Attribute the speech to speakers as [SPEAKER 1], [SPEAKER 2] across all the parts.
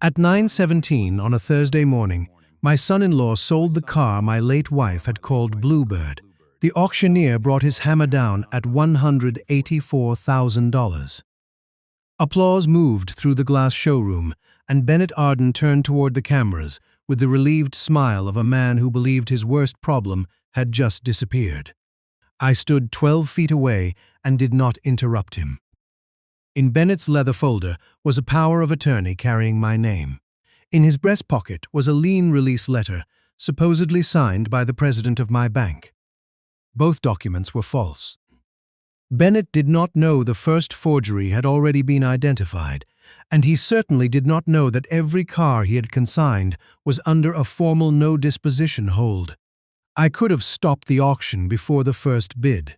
[SPEAKER 1] At 9:17 on a Thursday morning, my son-in-law sold the car my late wife had called Bluebird. The auctioneer brought his hammer down at $184,000. Applause moved through the glass showroom, and Bennett Arden turned toward the cameras with the relieved smile of a man who believed his worst problem had just disappeared. I stood 12 feet away and did not interrupt him. In Bennett's leather folder was a power of attorney carrying my name. In his breast pocket was a lien release letter, supposedly signed by the president of my bank. Both documents were false. Bennett did not know the first forgery had already been identified, and he certainly did not know that every car he had consigned was under a formal no-disposition hold. I could have stopped the auction before the first bid.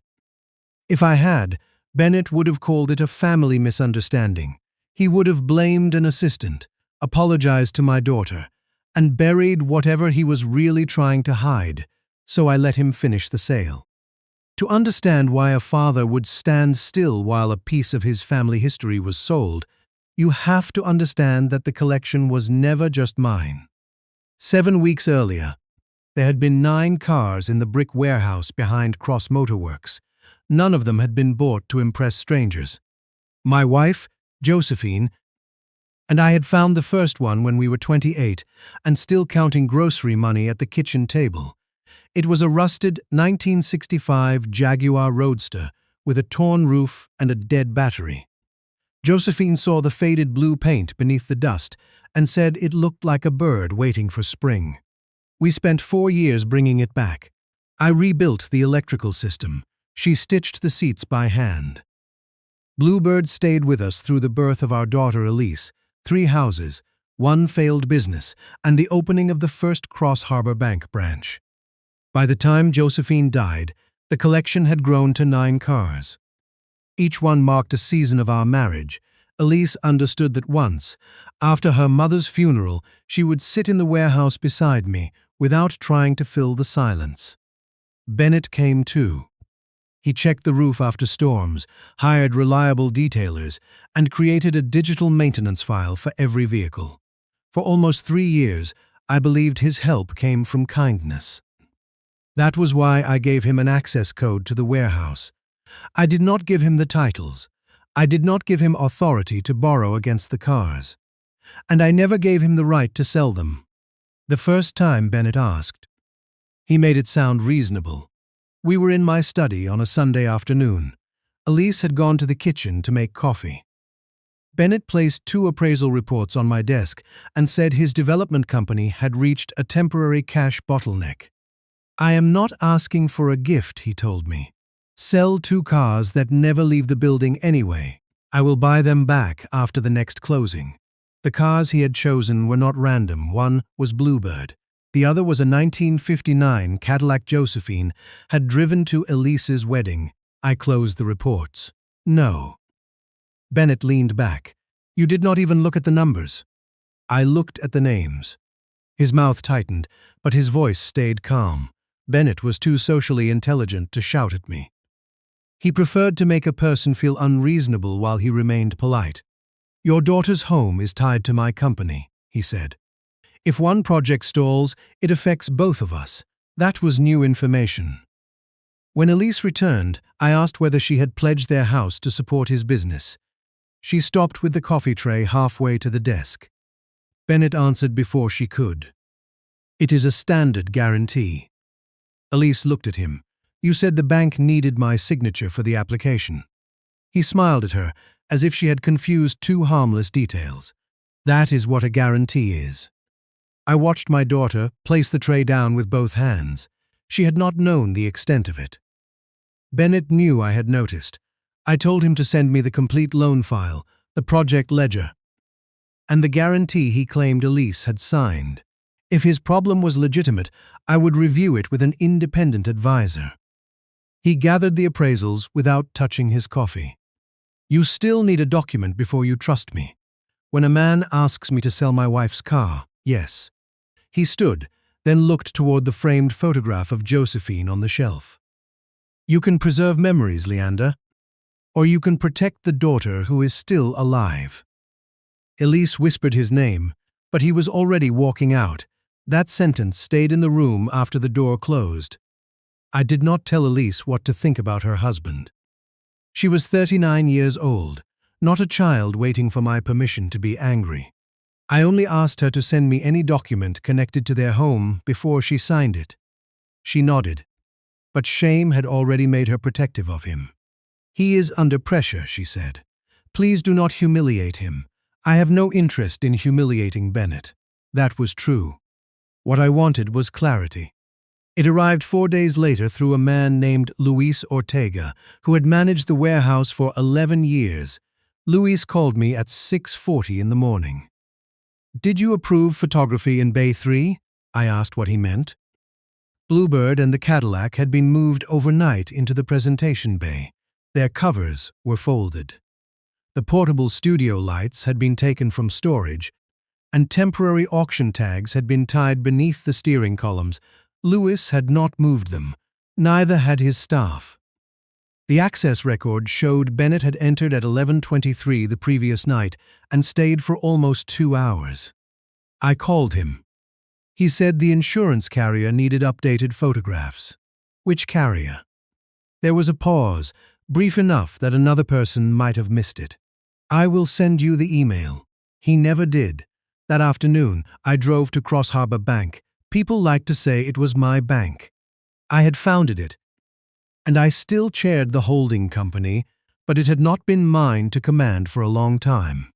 [SPEAKER 1] If I had, Bennett would have called it a family misunderstanding. He would have blamed an assistant, apologized to my daughter, and buried whatever he was really trying to hide, so I let him finish the sale. To understand why a father would stand still while a piece of his family history was sold, you have to understand that the collection was never just mine. 7 weeks earlier, there had been 9 cars in the brick warehouse behind Cross Motorworks. None of them had been bought to impress strangers. My wife, Josephine, and I had found the first one when we were 28 and still counting grocery money at the kitchen table. It was a rusted 1965 Jaguar Roadster with a torn roof and a dead battery. Josephine saw the faded blue paint beneath the dust and said it looked like a bird waiting for spring. We spent 4 years bringing it back. I rebuilt the electrical system. She stitched the seats by hand. Bluebird stayed with us through the birth of our daughter Elise, 3 houses, 1 failed business, and the opening of the first Cross Harbor Bank branch. By the time Josephine died, the collection had grown to 9 cars. Each one marked a season of our marriage. Elise understood that once, after her mother's funeral, she would sit in the warehouse beside me without trying to fill the silence. Bennett came too. He checked the roof after storms, hired reliable detailers, and created a digital maintenance file for every vehicle. For almost 3 years, I believed his help came from kindness. That was why I gave him an access code to the warehouse. I did not give him the titles. I did not give him authority to borrow against the cars. And I never gave him the right to sell them. The first time Bennett asked, he made it sound reasonable. We were in my study on a Sunday afternoon. Elise had gone to the kitchen to make coffee. Bennett placed 2 appraisal reports on my desk and said his development company had reached a temporary cash bottleneck. I am not asking for a gift, he told me. Sell 2 cars that never leave the building anyway. I will buy them back after the next closing. The cars he had chosen were not random. One was Bluebird. The other was a 1959 Cadillac Josephine had driven to Elise's wedding. I closed the reports. No. Bennett leaned back. You did not even look at the numbers. I looked at the names. His mouth tightened, but his voice stayed calm. Bennett was too socially intelligent to shout at me. He preferred to make a person feel unreasonable while he remained polite. Your daughter's home is tied to my company, he said. If one project stalls, it affects both of us. That was new information. When Elise returned, I asked whether she had pledged their house to support his business. She stopped with the coffee tray halfway to the desk. Bennett answered before she could. It is a standard guarantee. Elise looked at him. You said the bank needed my signature for the application. He smiled at her, as if she had confused 2 harmless details. That is what a guarantee is. I watched my daughter place the tray down with both hands. She had not known the extent of it. Bennett knew I had noticed. I told him to send me the complete loan file, the project ledger, and the guarantee he claimed Elise had signed. If his problem was legitimate, I would review it with an independent advisor. He gathered the appraisals without touching his coffee. You still need a document before you trust me. When a man asks me to sell my wife's car, yes. He stood, then looked toward the framed photograph of Josephine on the shelf. You can preserve memories, Leander, or you can protect the daughter who is still alive. Elise whispered his name, but he was already walking out. That sentence stayed in the room after the door closed. I did not tell Elise what to think about her husband. She was 39 years old, not a child waiting for my permission to be angry. I only asked her to send me any document connected to their home before she signed it. She nodded, but shame had already made her protective of him. "He is under pressure," she said. "Please do not humiliate him. I have no interest in humiliating Bennett." That was true. What I wanted was clarity. It arrived 4 days later through a man named Luis Ortega, who had managed the warehouse for 11 years. Luis called me at 6:40 in the morning. "Did you approve photography in Bay 3? I asked what he meant. Bluebird and the Cadillac had been moved overnight into the presentation bay. Their covers were folded. The portable studio lights had been taken from storage, and temporary auction tags had been tied beneath the steering columns. Luis had not moved them, neither had his staff. The access record showed Bennett had entered at 11:23 the previous night and stayed for almost 2 hours. I called him. He said the insurance carrier needed updated photographs. Which carrier? There was a pause, brief enough that another person might have missed it. "I will send you the email." He never did. That afternoon, I drove to Cross Harbor Bank. People liked to say it was my bank. I had founded it, and I still chaired the holding company, but it had not been mine to command for a long time.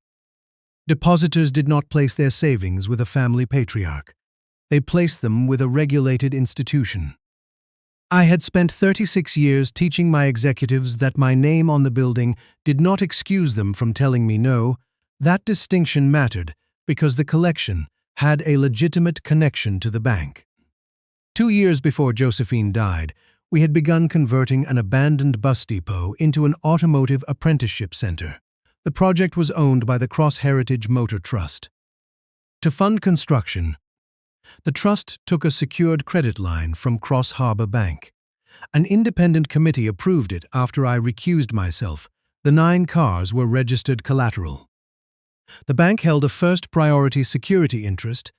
[SPEAKER 1] Depositors did not place their savings with a family patriarch. They placed them with a regulated institution. I had spent 36 years teaching my executives that my name on the building did not excuse them from telling me no. That distinction mattered because the collection had a legitimate connection to the bank. 2 years before Josephine died, we had begun converting an abandoned bus depot into an automotive apprenticeship center. The project was owned by the Cross Heritage Motor Trust. To fund construction, the trust took a secured credit line from Cross Harbor Bank. An independent committee approved it after I recused myself. The 9 cars were registered collateral. The bank held a first priority security interest.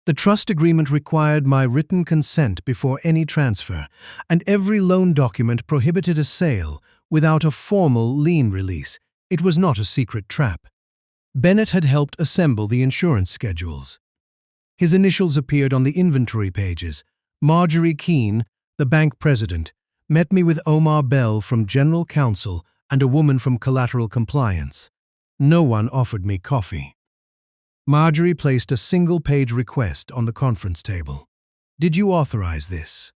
[SPEAKER 1] The trust agreement required my written consent before any transfer, and every loan document prohibited a sale without a formal lien release. It was not a secret trap. Bennett had helped assemble the insurance schedules. His initials appeared on the inventory pages. Marjorie Keene, the bank president, met me with Omar Bell from General Counsel and a woman from Collateral Compliance. No one offered me coffee. Marjorie placed a single-page request on the conference table. "Did you authorize this?"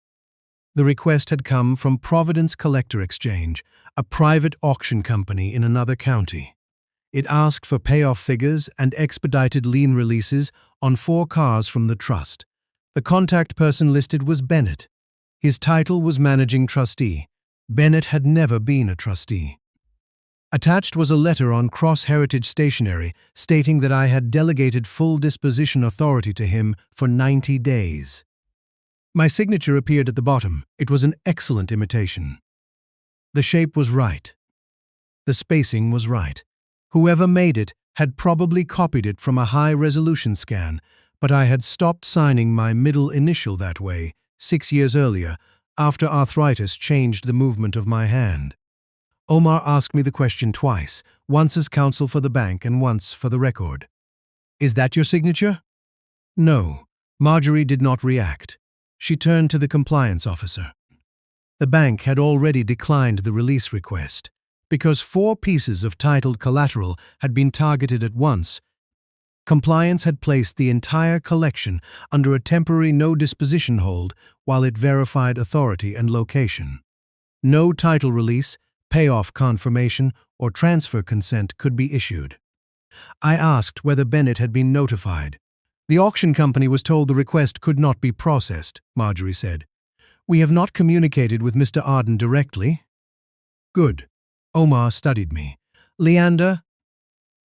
[SPEAKER 1] The request had come from Providence Collector Exchange, a private auction company in another county. It asked for payoff figures and expedited lien releases on 4 cars from the trust. The contact person listed was Bennett. His title was Managing Trustee. Bennett had never been a trustee. Attached was a letter on Cross Heritage stationery stating that I had delegated full disposition authority to him for 90 days. My signature appeared at the bottom. It was an excellent imitation. The shape was right. The spacing was right. Whoever made it had probably copied it from a high-resolution scan, but I had stopped signing my middle initial that way 6 years earlier, after arthritis changed the movement of my hand. Omar asked me the question twice, once as counsel for the bank and once for the record. "Is that your signature?" No. Marjorie did not react. She turned to the compliance officer. The bank had already declined the release request. Because 4 pieces of titled collateral had been targeted at once, compliance had placed the entire collection under a temporary no-disposition hold while it verified authority and location. No title release, payoff confirmation, or transfer consent could be issued. I asked whether Bennett had been notified. "The auction company was told the request could not be processed," Marjorie said. "We have not communicated with Mr. Arden directly." "Good." Omar studied me. "Leander,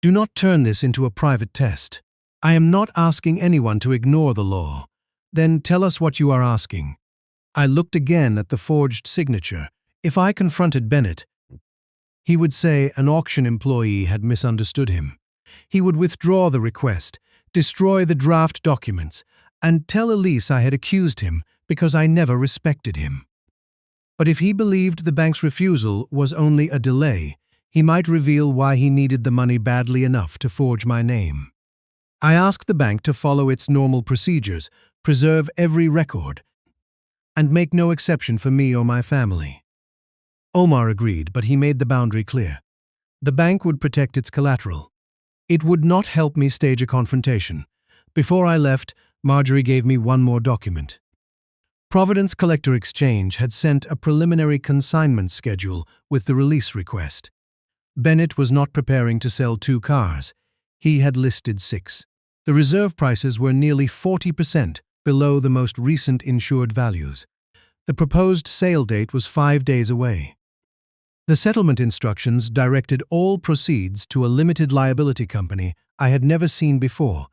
[SPEAKER 1] do not turn this into a private test. I am not asking anyone to ignore the law. Then tell us what you are asking." I looked again at the forged signature. If I confronted Bennett, he would say an auction employee had misunderstood him. He would withdraw the request, destroy the draft documents, and tell Elise I had accused him because I never respected him. But if he believed the bank's refusal was only a delay, he might reveal why he needed the money badly enough to forge my name. I asked the bank to follow its normal procedures, preserve every record, and make no exception for me or my family. Omar agreed, but he made the boundary clear. The bank would protect its collateral. It would not help me stage a confrontation. Before I left, Marjorie gave me one more document. Providence Collector Exchange had sent a preliminary consignment schedule with the release request. Bennett was not preparing to sell 2 cars. He had listed 6. The reserve prices were nearly 40% below the most recent insured values. The proposed sale date was 5 days away. The settlement instructions directed all proceeds to a limited liability company I had never seen before.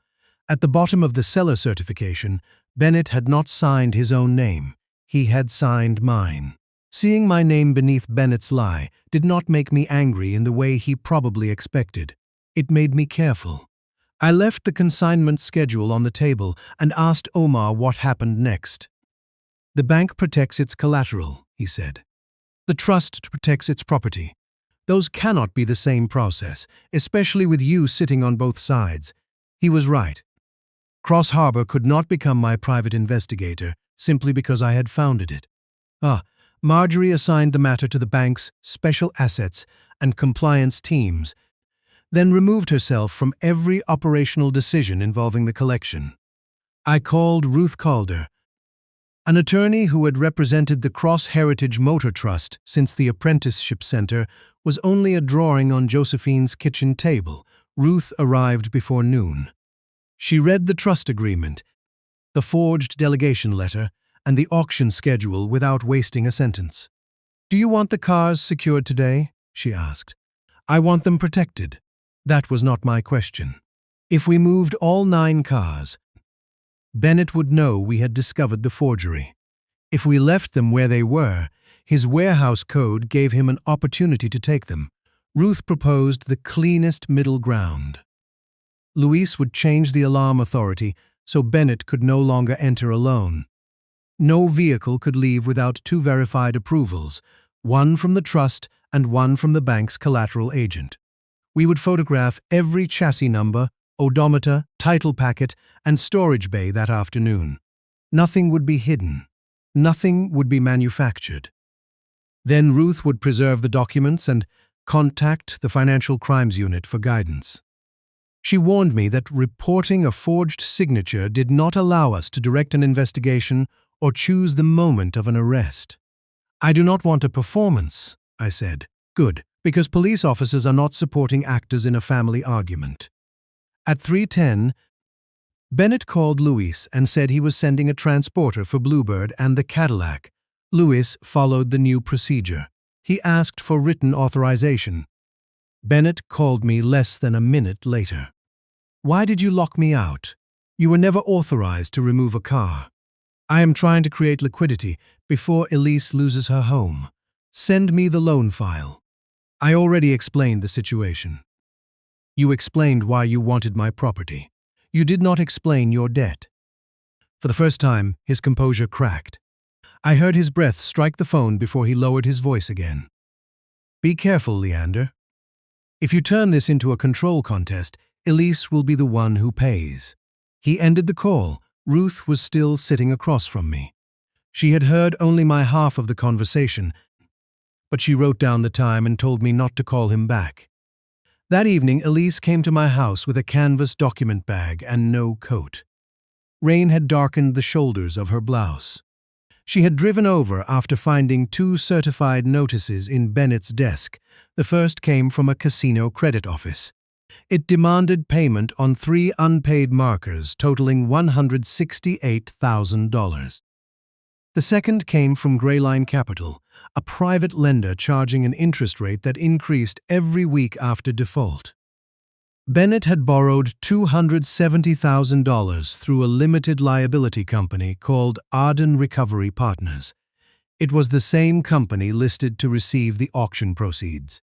[SPEAKER 1] At the bottom of the seller certification, Bennett had not signed his own name. He had signed mine. Seeing my name beneath Bennett's lie did not make me angry in the way he probably expected. It made me careful. I left the consignment schedule on the table and asked Omar what happened next. "The bank protects its collateral," he said. "The trust protects its property. Those cannot be the same process, especially with you sitting on both sides." He was right. Cross Harbor could not become my private investigator simply because I had founded it. Marjorie assigned the matter to the bank's special assets and compliance teams, then removed herself from every operational decision involving the collection. I called Ruth Calder, an attorney who had represented the Cross Heritage Motor Trust since the apprenticeship center was only a drawing on Josephine's kitchen table. Ruth arrived before noon. She read the trust agreement, the forged delegation letter, and the auction schedule without wasting a sentence. "Do you want the cars secured today?" she asked. "I want them protected." That was not my question. If we moved all 9 cars, Bennett would know we had discovered the forgery. If we left them where they were, his warehouse code gave him an opportunity to take them. Ruth proposed the cleanest middle ground. Luis would change the alarm authority so Bennett could no longer enter alone. No vehicle could leave without 2 verified approvals, one from the trust and one from the bank's collateral agent. We would photograph every chassis number, odometer, title packet, and storage bay that afternoon. Nothing would be hidden. Nothing would be manufactured. Then Ruth would preserve the documents and contact the Financial Crimes Unit for guidance. She warned me that reporting a forged signature did not allow us to direct an investigation or choose the moment of an arrest. "I do not want a performance," I said. "Good, because police officers are not supporting actors in a family argument." At 3:10, Bennett called Luis and said he was sending a transporter for Bluebird and the Cadillac. Luis followed the new procedure. He asked for written authorization. Bennett called me less than a minute later. "Why did you lock me out? You were never authorized to remove a car." "I am trying to create liquidity before Elise loses her home. Send me the loan file." I already explained the situation. "You explained why you wanted my property. You did not explain your debt." For the first time, his composure cracked. I heard his breath strike the phone before he lowered his voice again. "Be careful, Leander. If you turn this into a control contest, Elise will be the one who pays." He ended the call. Ruth was still sitting across from me. She had heard only my half of the conversation, but she wrote down the time and told me not to call him back. That evening, Elise came to my house with a canvas document bag and no coat. Rain had darkened the shoulders of her blouse. She had driven over after finding 2 certified notices in Bennett's desk. The first came from a casino credit office. It demanded payment on 3 unpaid markers totaling $168,000. The second came from Grayline Capital, a private lender charging an interest rate that increased every week after default. Bennett had borrowed $270,000 through a limited liability company called Arden Recovery Partners. It was the same company listed to receive the auction proceeds.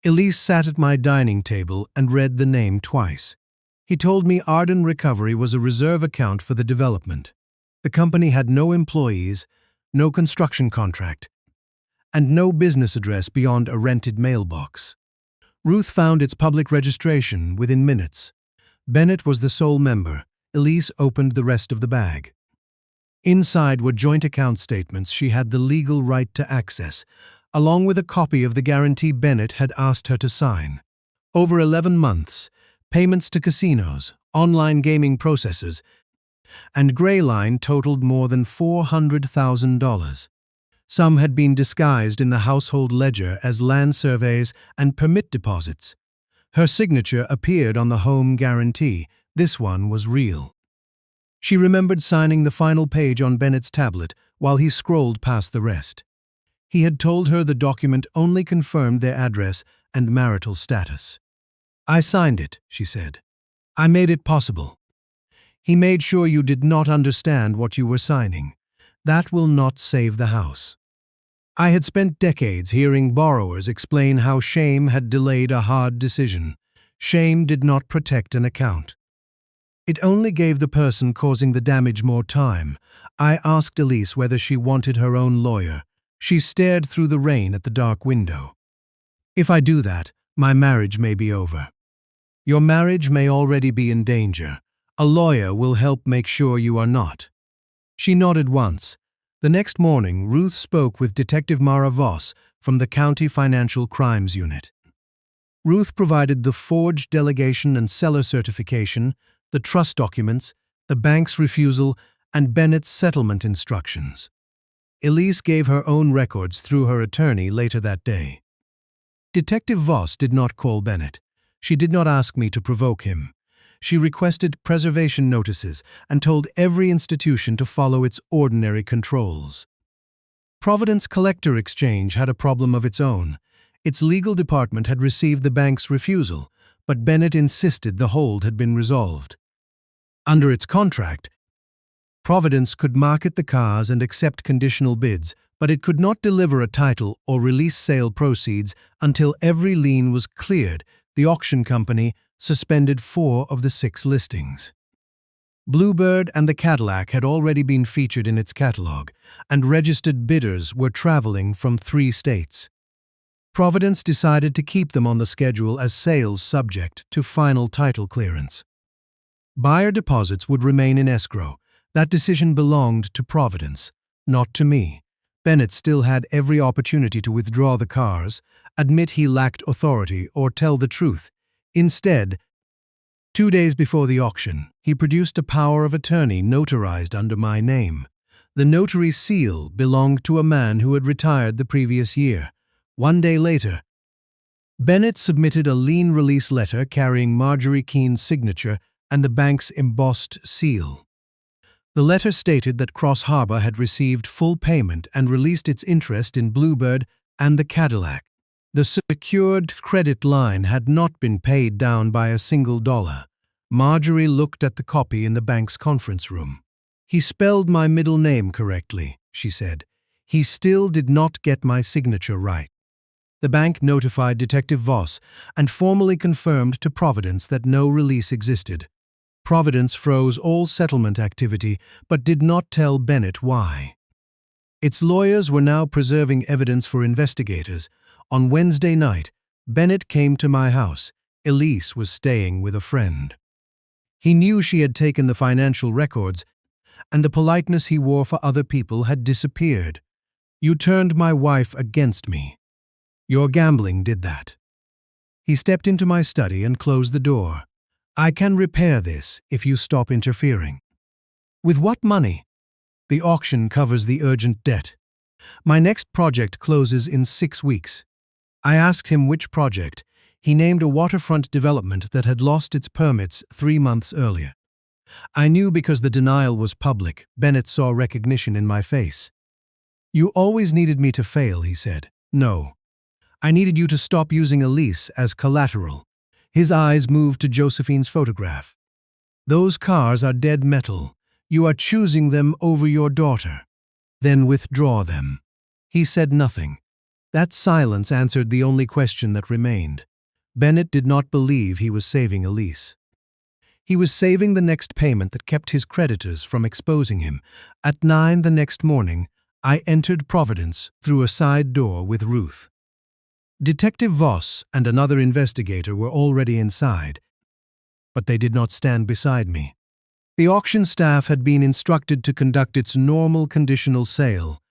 [SPEAKER 1] Elise sat at my dining table and read the name twice. He told me Arden Recovery was a reserve account for the development. The company had no employees, no construction contract, and no business address beyond a rented mailbox. Ruth found its public registration within minutes. Bennett was the sole member. Elise opened the rest of the bag. Inside were joint account statements she had the legal right to access, along with a copy of the guarantee Bennett had asked her to sign. Over 11 months, payments to casinos, online gaming processors, and Greyline totaled more than $400,000. Some had been disguised in the household ledger as land surveys and permit deposits. Her signature appeared on the home guarantee. This one was real. She remembered signing the final page on Bennett's tablet while he scrolled past the rest. He had told her the document only confirmed their address and marital status. "I signed it," she said. "I made it possible." He made sure you did not understand what you were signing. That will not save the house. I had spent decades hearing borrowers explain how shame had delayed a hard decision. Shame did not protect an account. It only gave the person causing the damage more time. I asked Elise whether she wanted her own lawyer. She stared through the rain at the dark window. "If I do that, my marriage may be over." "Your marriage may already be in danger. A lawyer will help make sure you are not." She nodded once. The next morning, Ruth spoke with Detective Mara Voss from the County Financial Crimes Unit. Ruth provided the forged delegation and seller certification, the trust documents, the bank's refusal, and Bennett's settlement instructions. Elise gave her own records through her attorney later that day. Detective Voss did not call Bennett. She did not ask me to provoke him. She requested preservation notices and told every institution to follow its ordinary controls. Providence Collector Exchange had a problem of its own. Its legal department had received the bank's refusal, but Bennett insisted the hold had been resolved. Under its contract, Providence could market the cars and accept conditional bids, but it could not deliver a title or release sale proceeds until every lien was cleared. The auction company suspended 4 of the 6 listings. Bluebird and the Cadillac had already been featured in its catalog, and registered bidders were traveling from 3 states. Providence decided to keep them on the schedule as sales subject to final title clearance. Buyer deposits would remain in escrow. That decision belonged to Providence, not to me. Bennett still had every opportunity to withdraw the cars, admit he lacked authority, or tell the truth. Instead, 2 days before the auction, he produced a power of attorney notarized under my name. The notary seal belonged to a man who had retired the previous year. 1 day later, Bennett submitted a lien release letter carrying Marjorie Keene's signature and the bank's embossed seal. The letter stated that Cross Harbor had received full payment and released its interest in Bluebird and the Cadillac. The secured credit line had not been paid down by a single dollar. Marjorie looked at the copy in the bank's conference room. "He spelled my middle name correctly," she said. "He still did not get my signature right." The bank notified Detective Voss and formally confirmed to Providence that no release existed. Providence froze all settlement activity but did not tell Bennett why. Its lawyers were now preserving evidence for investigators. On Wednesday night, Bennett came to my house. Elise was staying with a friend. He knew she had taken the financial records, and the politeness he wore for other people had disappeared. "You turned my wife against me. Your gambling did that." He stepped into my study and closed the door. "I can repair this if you stop interfering." "With what money?" "The auction covers the urgent debt. My next project closes in 6 weeks." I asked him which project. He named a waterfront development that had lost its permits 3 months earlier. I knew because the denial was public. Bennett saw recognition in my face. "You always needed me to fail," he said. "No. I needed you to stop using Elise as collateral." His eyes moved to Josephine's photograph. "Those cars are dead metal. You are choosing them over your daughter. Then withdraw them." He said nothing. That silence answered the only question that remained. Bennett did not believe he was saving Elise. He was saving the next payment that kept his creditors from exposing him. At 9 the next morning, I entered Providence through a side door with Ruth. Detective Voss and another investigator were already inside, but they did not stand beside me. The auction staff had been instructed to conduct its normal conditional sale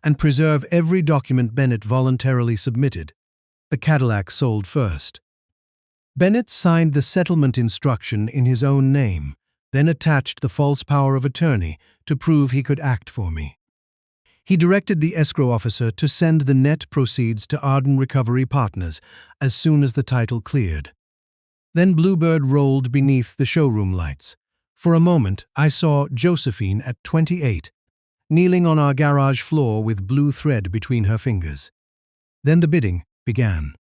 [SPEAKER 1] and preserve every document Bennett voluntarily submitted. The Cadillac sold first. Bennett signed the settlement instruction in his own name, then attached the false power of attorney to prove he could act for me. He directed the escrow officer to send the net proceeds to Arden Recovery Partners as soon as the title cleared. Then Bluebird rolled beneath the showroom lights. For a moment, I saw Josephine at 28, kneeling on our garage floor with blue thread between her fingers. Then the bidding began.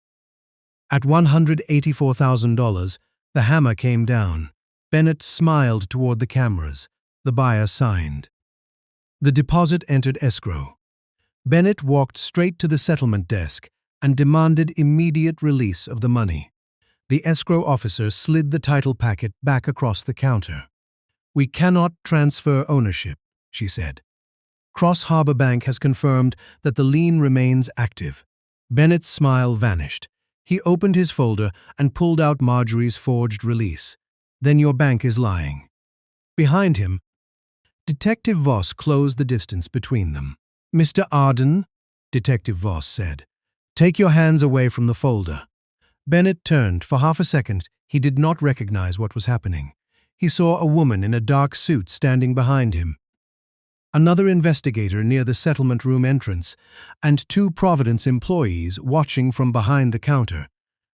[SPEAKER 1] At $184,000, the hammer came down. Bennett smiled toward the cameras. The buyer signed. The deposit entered escrow. Bennett walked straight to the settlement desk and demanded immediate release of the money. The escrow officer slid the title packet back across the counter. "We cannot transfer ownership," she said. "Cross Harbor Bank has confirmed that the lien remains active." Bennett's smile vanished. He opened his folder and pulled out Marjorie's forged release. "Then your bank is lying." Behind him, Detective Voss closed the distance between them. "Mr. Arden," Detective Voss said, "take your hands away from the folder." Bennett turned. For half a second, he did not recognize what was happening. He saw a woman in a dark suit standing behind him, another investigator near the settlement room entrance, and two Providence employees watching from behind the counter.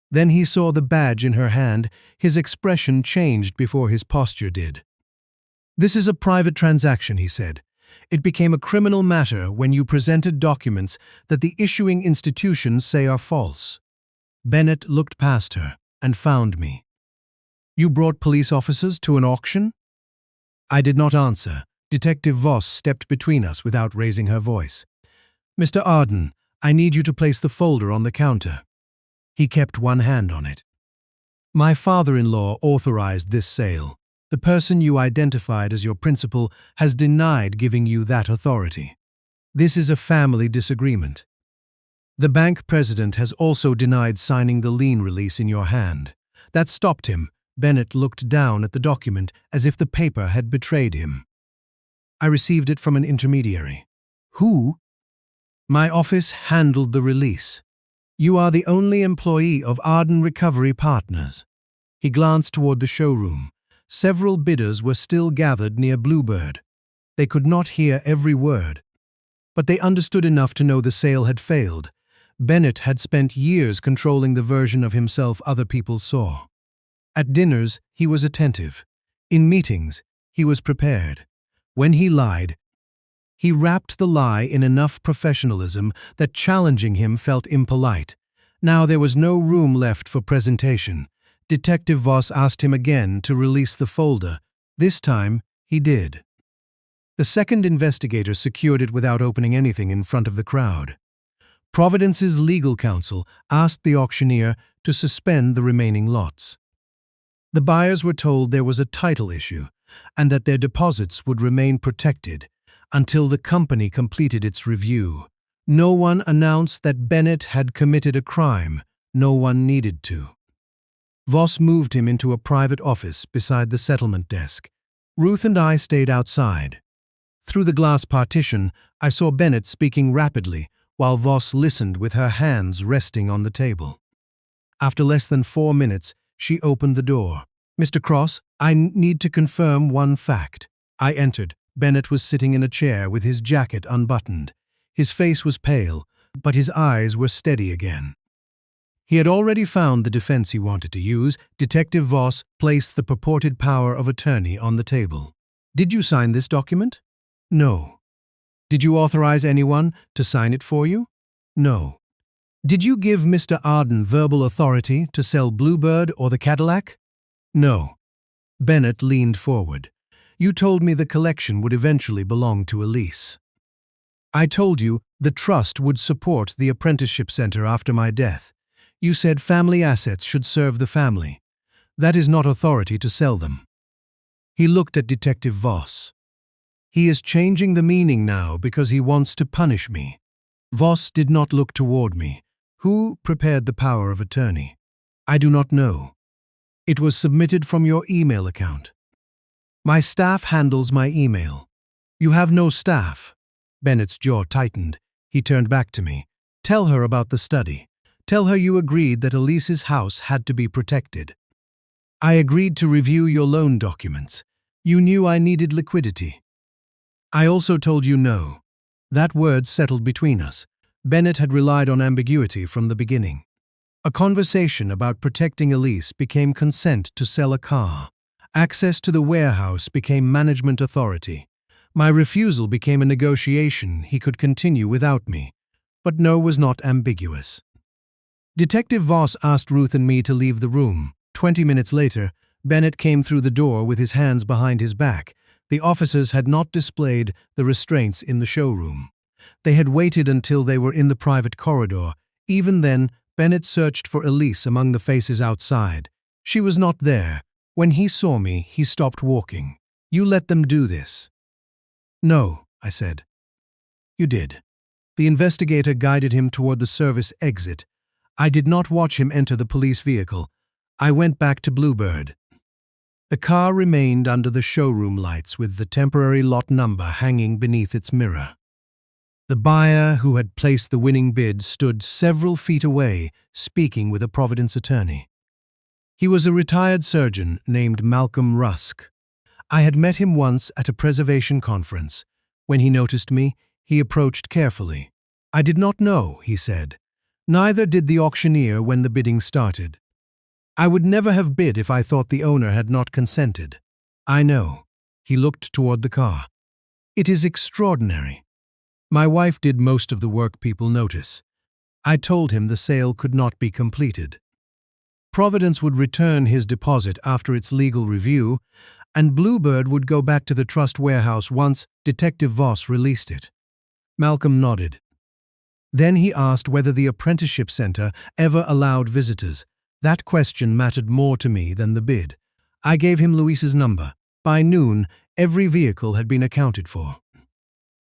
[SPEAKER 1] Then he saw the badge in her hand. His expression changed before his posture did. "This is a private transaction," he said. "It became a criminal matter when you presented documents that the issuing institutions say are false." Bennett looked past her and found me. "You brought police officers to an auction?" I did not answer. Detective Voss stepped between us without raising her voice. "Mr. Arden, I need you to place the folder on the counter." He kept one hand on it. "My father-in-law authorized this sale. The person you identified as your principal has denied giving you that authority. This is a family disagreement. The bank president has also denied signing the lien release in your hand." That stopped him. Bennett looked down at the document as if the paper had betrayed him. "I received it from an intermediary." "Who?" "My office handled the release. You are the only employee of Arden Recovery Partners." He glanced toward the showroom. Several bidders were still gathered near Bluebird. They could not hear every word, but they understood enough to know the sale had failed. Bennett had spent years controlling the version of himself other people saw. At dinners, he was attentive. In meetings, he was prepared. When he lied, he wrapped the lie in enough professionalism that challenging him felt impolite. Now there was no room left for presentation. Detective Voss asked him again to release the folder. This time, he did. The second investigator secured it without opening anything in front of the crowd. Providence's legal counsel asked the auctioneer to suspend the remaining lots. The buyers were told there was a title issue and that their deposits would remain protected until the company completed its review. No one announced that Bennett had committed a crime. No one needed to. Voss moved him into a private office beside the settlement desk. Ruth and I stayed outside. Through the glass partition, I saw Bennett speaking rapidly while Voss listened with her hands resting on the table. After less than 4 minutes, she opened the door. "Mr. Cross, I need to confirm one fact." I entered. Bennett was sitting in a chair with his jacket unbuttoned. His face was pale, but his eyes were steady again. He had already found the defense he wanted to use. Detective Voss placed the purported power of attorney on the table. "Did you sign this document?" "No." "Did you authorize anyone to sign it for you?" "No." "Did you give Mr. Arden verbal authority to sell Bluebird or the Cadillac?" "No." Bennett leaned forward. "You told me the collection would eventually belong to Elise. I told you the trust would support the apprenticeship center after my death. You said family assets should serve the family. That is not authority to sell them." He looked at Detective Voss. He is changing the meaning now because he wants to punish me. Voss did not look toward me. Who prepared the power of attorney? I do not know. It was submitted from your email account. My staff handles my email. You have no staff. Bennett's jaw tightened. He turned back to me. Tell her about the study. Tell her you agreed that Elise's house had to be protected. I agreed to review your loan documents. You knew I needed liquidity. I also told you no. That word settled between us. Bennett had relied on ambiguity from the beginning. A conversation about protecting Elise became consent to sell a car. Access to the warehouse became management authority. My refusal became a negotiation he could continue without me. But no was not ambiguous. Detective Voss asked Ruth and me to leave the room. 20 minutes later, Bennett came through the door with his hands behind his back. The officers had not displayed the restraints in the showroom. They had waited until they were in the private corridor. Even then, Bennett searched for Elise among the faces outside. She was not there. When he saw me, he stopped walking. You let them do this. No, I said. You did. The investigator guided him toward the service exit. I did not watch him enter the police vehicle. I went back to Bluebird. The car remained under the showroom lights with the temporary lot number hanging beneath its mirror. The buyer who had placed the winning bid stood several feet away, speaking with a Providence attorney. He was a retired surgeon named Malcolm Rusk. I had met him once at a preservation conference. When he noticed me, he approached carefully. I did not know, he said. Neither did the auctioneer when the bidding started. I would never have bid if I thought the owner had not consented. I know. He looked toward the car. It is extraordinary. My wife did most of the work people notice. I told him the sale could not be completed. Providence would return his deposit after its legal review, and Bluebird would go back to the trust warehouse once Detective Voss released it. Malcolm nodded. Then he asked whether the apprenticeship center ever allowed visitors. That question mattered more to me than the bid. I gave him Luis's number. By noon, every vehicle had been accounted for.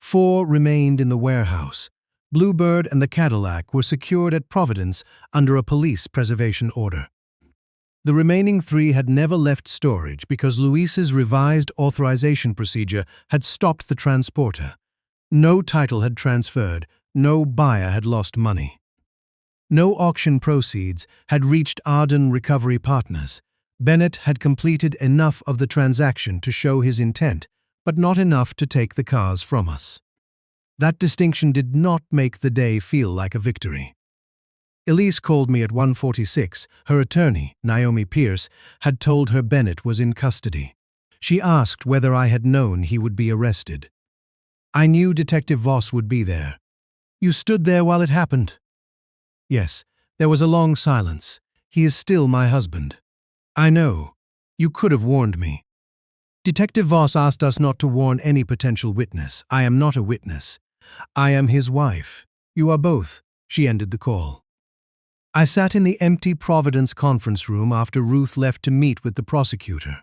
[SPEAKER 1] 4 remained in the warehouse. Bluebird and the Cadillac were secured at Providence under a police preservation order. The remaining 3 had never left storage because Luis's revised authorization procedure had stopped the transporter. No title had transferred, no buyer had lost money. No auction proceeds had reached Arden Recovery Partners. Bennett had completed enough of the transaction to show his intent, but not enough to take the cars from us. That distinction did not make the day feel like a victory. Elise called me at 1:46. Her attorney, Naomi Pierce, had told her Bennett was in custody. She asked whether I had known he would be arrested. I knew Detective Voss would be there. You stood there while it happened? Yes, there was a long silence. He is still my husband. I know. You could have warned me. Detective Voss asked us not to warn any potential witness. I am not a witness. I am his wife. You are both. She ended the call. I sat in the empty Providence conference room after Ruth left to meet with the prosecutor.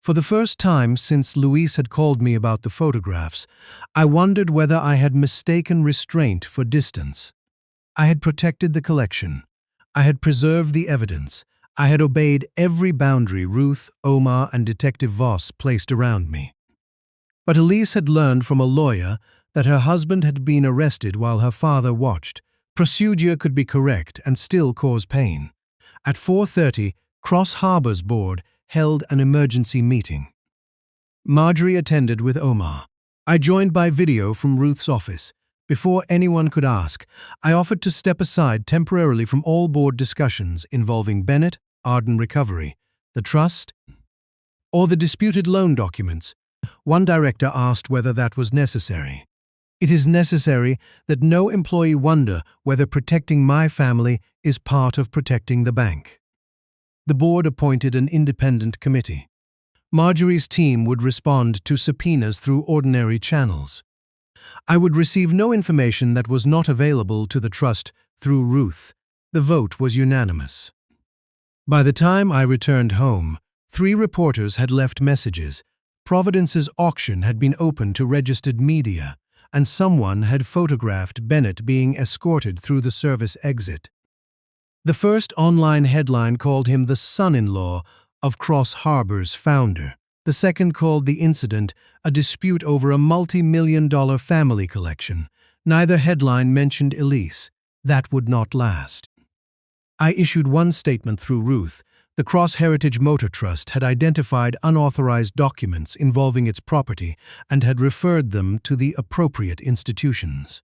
[SPEAKER 1] For the first time since Luis had called me about the photographs, I wondered whether I had mistaken restraint for distance. I had protected the collection. I had preserved the evidence. I had obeyed every boundary Ruth, Omar, and Detective Voss placed around me. But Elise had learned from a lawyer that her husband had been arrested while her father watched. Procedure could be correct and still cause pain. At 4:30, Cross Harbor's board held an emergency meeting. Marjorie attended with Omar. I joined by video from Ruth's office. Before anyone could ask, I offered to step aside temporarily from all board discussions involving Bennett, Arden Recovery, the trust, or the disputed loan documents. One director asked whether that was necessary. It is necessary that no employee wonder whether protecting my family is part of protecting the bank. The board appointed an independent committee. Marjorie's team would respond to subpoenas through ordinary channels. I would receive no information that was not available to the trust through Ruth. The vote was unanimous. By the time I returned home, 3 reporters had left messages. Providence's auction had been open to registered media, and someone had photographed Bennett being escorted through the service exit. The first online headline called him the son-in-law of Cross Harbor's founder. The second called the incident a dispute over a multi-million-dollar family collection. Neither headline mentioned Elise. That would not last. I issued one statement through Ruth. The Cross Heritage Motor Trust had identified unauthorized documents involving its property and had referred them to the appropriate institutions.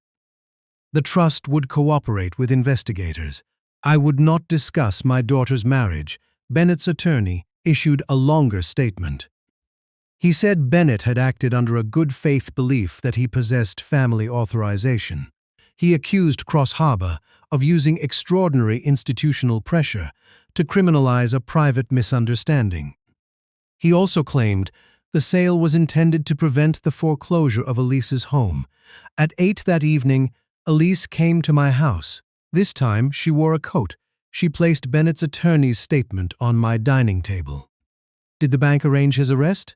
[SPEAKER 1] The trust would cooperate with investigators. I would not discuss my daughter's marriage. Bennett's attorney issued a longer statement. He said Bennett had acted under a good faith belief that he possessed family authorization. He accused Cross Harbor of using extraordinary institutional pressure to criminalize a private misunderstanding. He also claimed the sale was intended to prevent the foreclosure of Elise's home. At 8 that evening, Elise came to my house. This time, she wore a coat. She placed Bennett's attorney's statement on my dining table. Did the bank arrange his arrest?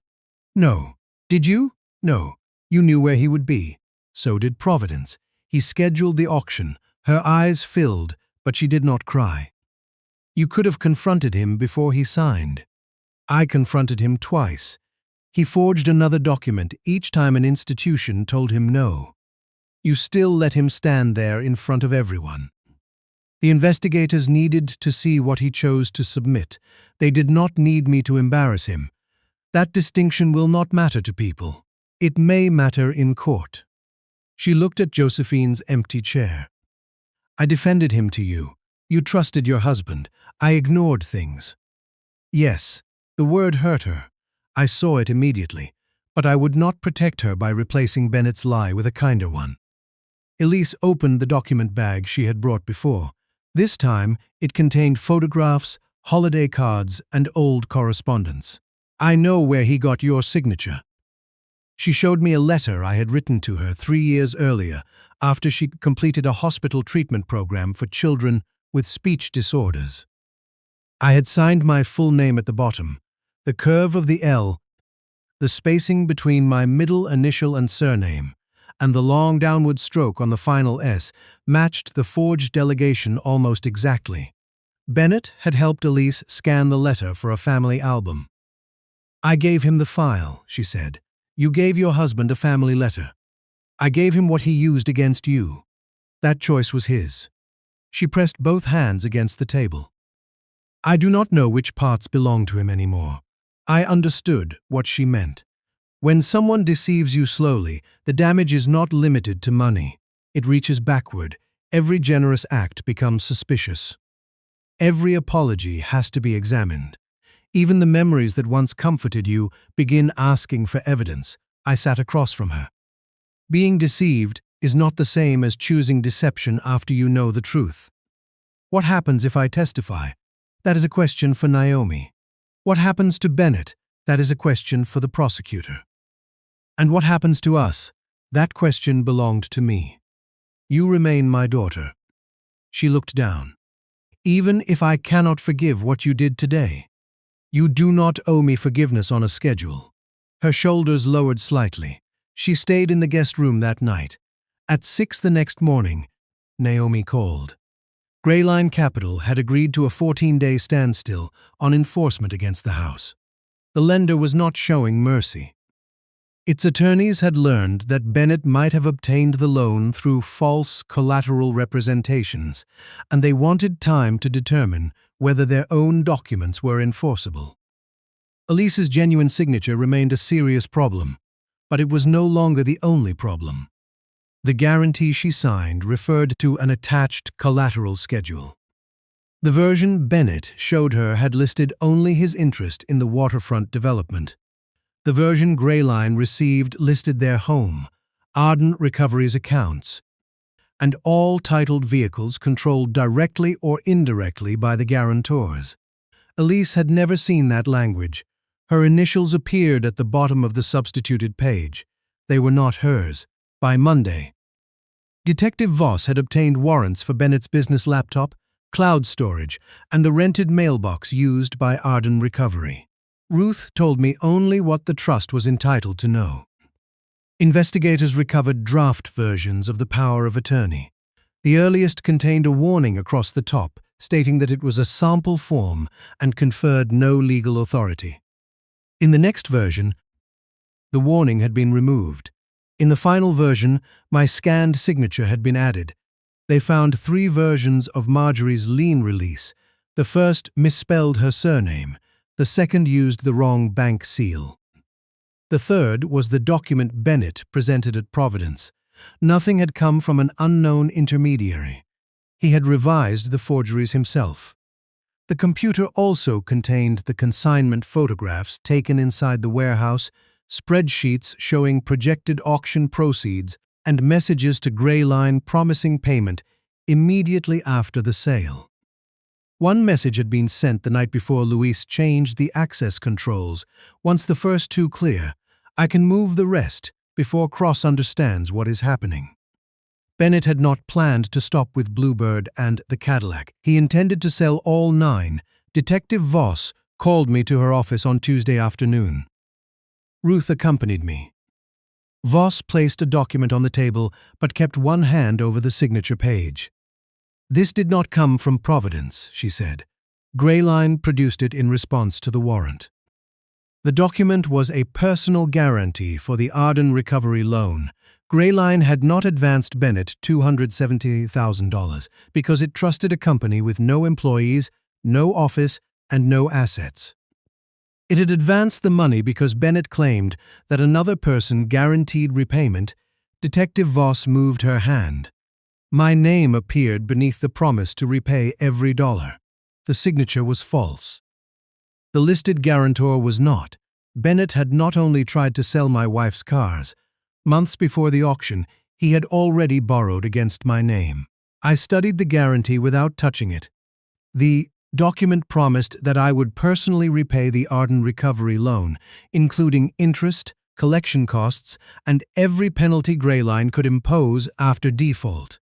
[SPEAKER 1] No. Did you? No. You knew where he would be. So did Providence. He scheduled the auction. Her eyes filled, but she did not cry. You could have confronted him before he signed. I confronted him twice. He forged another document each time an institution told him no. You still let him stand there in front of everyone. The investigators needed to see what he chose to submit. They did not need me to embarrass him. That distinction will not matter to people. It may matter in court. She looked at Josephine's empty chair. I defended him to you. You trusted your husband. I ignored things. Yes, the word hurt her. I saw it immediately, but I would not protect her by replacing Bennett's lie with a kinder one. Elise opened the document bag she had brought before. This time, it contained photographs, holiday cards, and old correspondence. I know where he got your signature. She showed me a letter I had written to her 3 years earlier, after she completed a hospital treatment program for children with speech disorders. I had signed my full name at the bottom. The curve of the L, the spacing between my middle initial and surname, and the long downward stroke on the final S matched the forged delegation almost exactly. Bennett had helped Elise scan the letter for a family album. I gave him the file, she said. You gave your husband a family letter. I gave him what he used against you. That choice was his. She pressed both hands against the table. I do not know which parts belong to him anymore. I understood what she meant. When someone deceives you slowly, the damage is not limited to money. It reaches backward. Every generous act becomes suspicious. Every apology has to be examined. Even the memories that once comforted you begin asking for evidence. I sat across from her. Being deceived is not the same as choosing deception after you know the truth. What happens if I testify? That is a question for Naomi. What happens to Bennett? That is a question for the prosecutor. And what happens to us? That question belonged to me. You remain my daughter. She looked down. Even if I cannot forgive what you did today, you do not owe me forgiveness on a schedule. Her shoulders lowered slightly. She stayed in the guest room that night. At 6 the next morning, Naomi called. Greyline Capital had agreed to a 14-day standstill on enforcement against the house. The lender was not showing mercy. Its attorneys had learned that Bennett might have obtained the loan through false collateral representations, and they wanted time to determine whether their own documents were enforceable. Elise's genuine signature remained a serious problem, but it was no longer the only problem. The guarantee she signed referred to an attached collateral schedule. The version Bennett showed her had listed only his interest in the waterfront development. The version Greyline received listed their home, Arden Recovery's accounts, and all titled vehicles controlled directly or indirectly by the guarantors. Elise had never seen that language. Her initials appeared at the bottom of the substituted page. They were not hers. By Monday, Detective Voss had obtained warrants for Bennett's business laptop, cloud storage, and the rented mailbox used by Arden Recovery. Ruth told me only what the trust was entitled to know. Investigators recovered draft versions of the power of attorney. The earliest contained a warning across the top, stating that it was a sample form and conferred no legal authority. In the next version, the warning had been removed. In the final version, my scanned signature had been added. They found 3 versions of Marjorie's lien release. The first misspelled her surname. The second used the wrong bank seal. The third was the document Bennett presented at Providence. Nothing had come from an unknown intermediary. He had revised the forgeries himself. The computer also contained the consignment photographs taken inside the warehouse, spreadsheets showing projected auction proceeds, and messages to Grayline promising payment immediately after the sale. One message had been sent the night before Luis changed the access controls. Once the first 2 clear, I can move the rest before Cross understands what is happening. Bennett had not planned to stop with Bluebird and the Cadillac. He intended to sell all 9. Detective Voss called me to her office on Tuesday afternoon. Ruth accompanied me. Voss placed a document on the table but kept one hand over the signature page. "This did not come from Providence," she said. Grayline produced it in response to the warrant. The document was a personal guarantee for the Arden recovery loan. Grayline had not advanced Bennett $270,000 because it trusted a company with no employees, no office, and no assets. It had advanced the money because Bennett claimed that another person guaranteed repayment. Detective Voss moved her hand. My name appeared beneath the promise to repay every dollar. The signature was false. The listed guarantor was not. Bennett had not only tried to sell my wife's cars. Months before the auction, he had already borrowed against my name. I studied the guarantee without touching it. The document promised that I would personally repay the Arden recovery loan, including interest, collection costs, and every penalty Grayline could impose after default.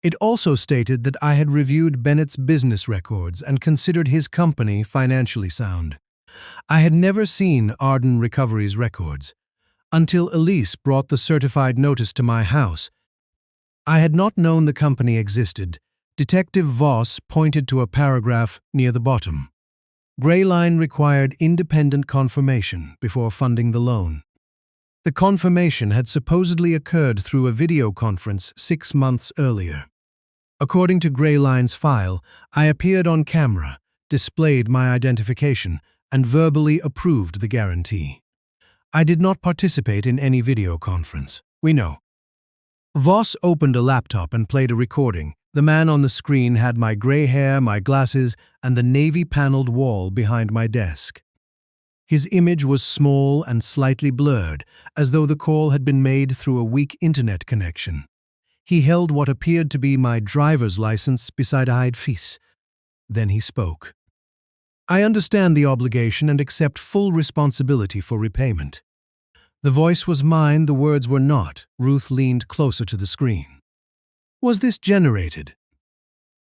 [SPEAKER 1] It also stated that I had reviewed Bennett's business records and considered his company financially sound. I had never seen Arden Recovery's records until Elise brought the certified notice to my house. I had not known the company existed. Detective Voss pointed to a paragraph near the bottom. Grayline required independent confirmation before funding the loan. The confirmation had supposedly occurred through a video conference 6 months earlier. According to Grayline's file, I appeared on camera, displayed my identification, and verbally approved the guarantee. I did not participate in any video conference. We know. Voss opened a laptop and played a recording. The man on the screen had my gray hair, my glasses, and the navy-paneled wall behind my desk. His image was small and slightly blurred, as though the call had been made through a weak internet connection. He held what appeared to be my driver's license beside a face. Then he spoke. "I understand the obligation and accept full responsibility for repayment." The voice was mine, the words were not. Ruth leaned closer to the screen. "Was this generated?"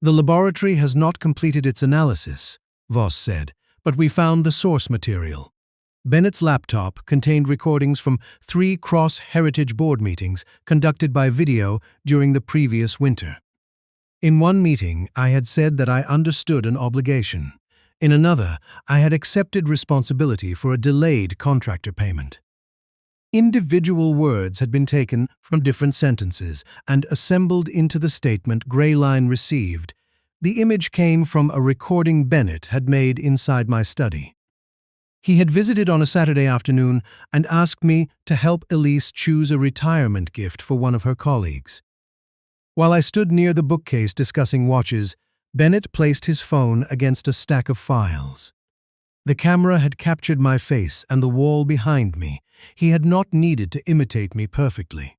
[SPEAKER 1] "The laboratory has not completed its analysis," Voss said, "but we found the source material." Bennett's laptop contained recordings from 3 Cross Heritage Board meetings conducted by video during the previous winter. In one meeting, I had said that I understood an obligation. In another, I had accepted responsibility for a delayed contractor payment. Individual words had been taken from different sentences and assembled into the statement Grayline received. The image came from a recording Bennett had made inside my study. He had visited on a Saturday afternoon and asked me to help Elise choose a retirement gift for one of her colleagues. While I stood near the bookcase discussing watches, Bennett placed his phone against a stack of files. The camera had captured my face and the wall behind me. He had not needed to imitate me perfectly.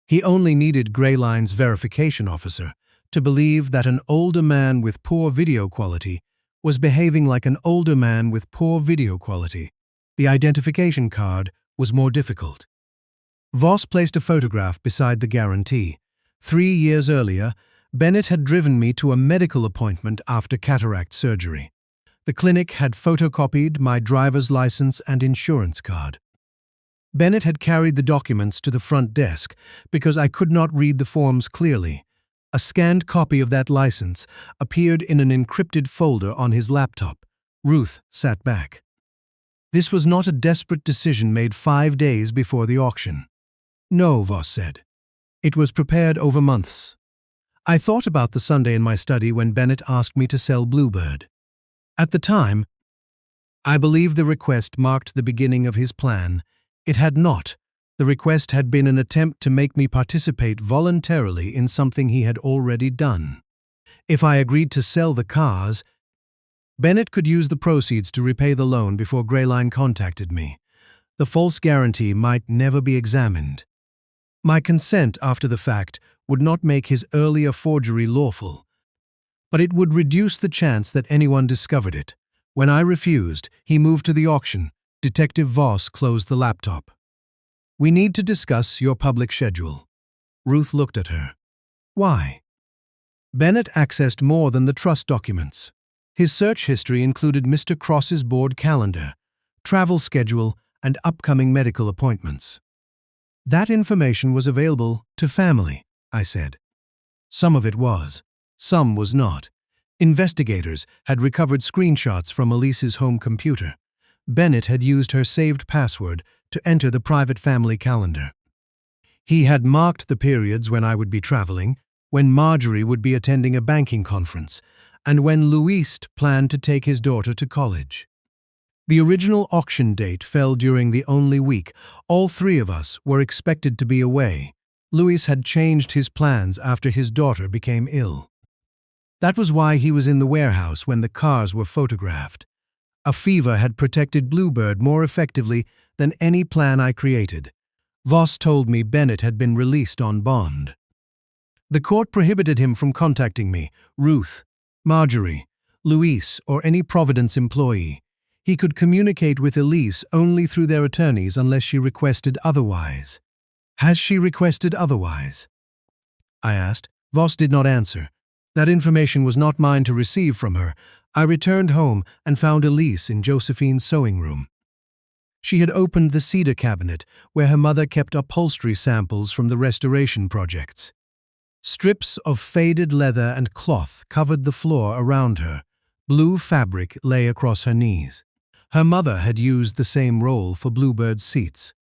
[SPEAKER 1] He only needed Grayline's verification officer to believe that an older man with poor video quality was behaving like an older man with poor video quality. The identification card was more difficult. Voss placed a photograph beside the guarantee. 3 years earlier, Bennett had driven me to a medical appointment after cataract surgery. The clinic had photocopied my driver's license and insurance card. Bennett had carried the documents to the front desk because I could not read the forms clearly. A scanned copy of that license appeared in an encrypted folder on his laptop. Ruth sat back. This was not a desperate decision made 5 days before the auction. No, Voss said. It was prepared over months. I thought about the Sunday in my study when Bennett asked me to sell Bluebird. At the time, I believed the request marked the beginning of his plan. It had not. The request had been an attempt to make me participate voluntarily in something he had already done. If I agreed to sell the cars, Bennett could use the proceeds to repay the loan before Greyline contacted me. The false guarantee might never be examined. My consent after the fact would not make his earlier forgery lawful, but it would reduce the chance that anyone discovered it. When I refused, he moved to the auction. Detective Voss closed the laptop. We need to discuss your public schedule. Ruth looked at her. Why? Bennett accessed more than the trust documents. His search history included Mr. Cross's board calendar, travel schedule, and upcoming medical appointments. That information was available to family, I said. Some of it was. Some was not. Investigators had recovered screenshots from Elise's home computer. Bennett had used her saved password to enter the private family calendar. He had marked the periods when I would be traveling, when Marjorie would be attending a banking conference, and when Louis planned to take his daughter to college. The original auction date fell during the only week. All 3 of us were expected to be away. Louis had changed his plans after his daughter became ill. That was why he was in the warehouse when the cars were photographed. A fever had protected Bluebird more effectively than any plan I created. Voss told me Bennett had been released on bond. The court prohibited him from contacting me, Ruth, Marjorie, Louis, or any Providence employee. He could communicate with Elise only through their attorneys unless she requested otherwise. Has she requested otherwise? I asked. Voss did not answer. That information was not mine to receive from her. I returned home and found Elise in Josephine's sewing room. She had opened the cedar cabinet where her mother kept upholstery samples from the restoration projects. Strips of faded leather and cloth covered the floor around her. Blue fabric lay across her knees. Her mother had used the same roll for Bluebird's seats.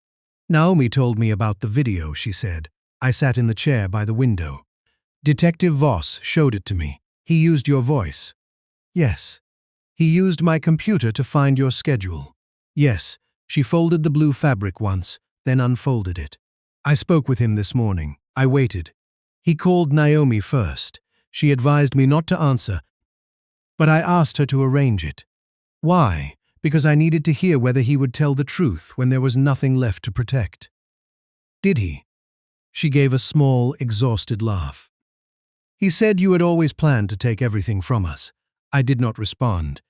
[SPEAKER 1] Naomi told me about the video, she said. I sat in the chair by the window. Detective Voss showed it to me. He used your voice. Yes. He used my computer to find your schedule. Yes. She folded the blue fabric once, then unfolded it. I spoke with him this morning. I waited. He called Naomi first. She advised me not to answer, but I asked her to arrange it. Why? Because I needed to hear whether he would tell the truth when there was nothing left to protect. Did he? She gave a small, exhausted laugh. He said you had always planned to take everything from us. I did not respond.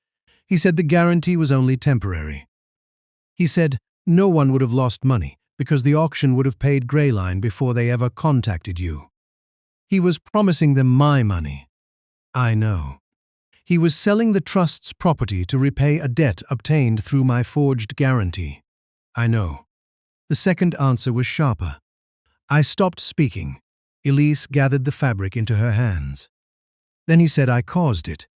[SPEAKER 1] He said the guarantee was only temporary. He said no one would have lost money because the auction would have paid Greyline before they ever contacted you. He was promising them my money. I know. He was selling the trust's property to repay a debt obtained through my forged guarantee. I know. The second answer was sharper. I stopped speaking. Elise gathered the fabric into her hands. Then he said I caused it.